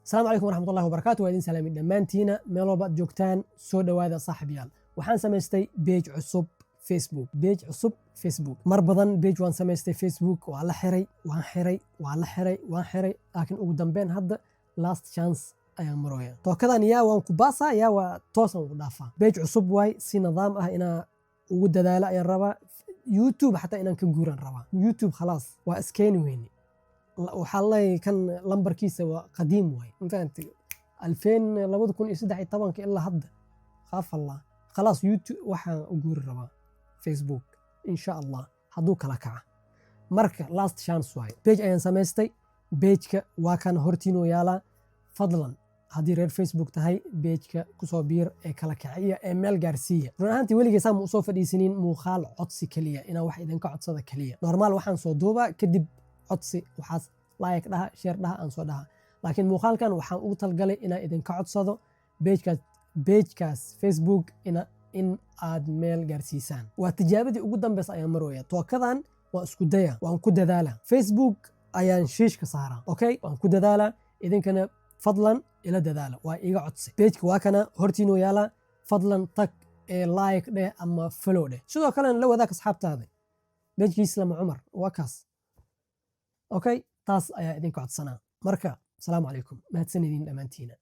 السلام عليكم ورحمة الله وبركاته. وإذن سلامي دمانتينا ميلو باد جوجتان سو دوادا صاحبيال waxaan samaystay page cusub Facebook mar badan page waan samaystay Facebook waa la xiray laakiin ugu dambeyn hadda last chance ayaan marooya tookadan yaa waan ku baasaa yaa waa toosan ugu dhaafaa page cusub waay si nidaam ah inaa ugu dadaala ayaan rabaa YouTube xataa inaan ka guuran rabaa YouTube khalaas waa iskeeni weyni waxaa leeyahay kan lambarkiisa waa qadiim waay intaanti 2013 ilaa hadda khaaf allah خلاص يوتيوب waxaan u guuri rabaa Facebook insha Allah haduu kala kaca marka last chance waay page ayaan samaystay page-ka waa kan hortiino yaala fadlan hadii reer Facebook tahay page-ka ku soo biir ee kala kaciya ee meel gaarsiiya runtii weligeed ma soo fadhiisinin muuqaal codsi kaliya inaan wax idin ka codsada kaliya normal waxaan soo duubaa kadib codsi waxaas like dhaha share dhaha aan soo dhaha laakiin muuqaalkan waxaan ugu talgalay inaan idin ka codsado page-kaas Facebook in aad meel gaarsiisaan waa tijaabadii ugu dambaysa ayaan marooya tookadan waa isku daya waan ku dadaala Facebook ayaan shiishka saaraa okay waan ku dadaala idinkana fadlan ila dadaala waa iga codsi page-ka waa kana hortiino yaala fadlan tag ee like dheh ama follow dheh sidoo kale la wadaag asxaabtaada page-kiisa lama Cumar waa kaas okay taas ayaa idinka codsanaa marka assalaamu calaykum mahadsanidin dhammaantiina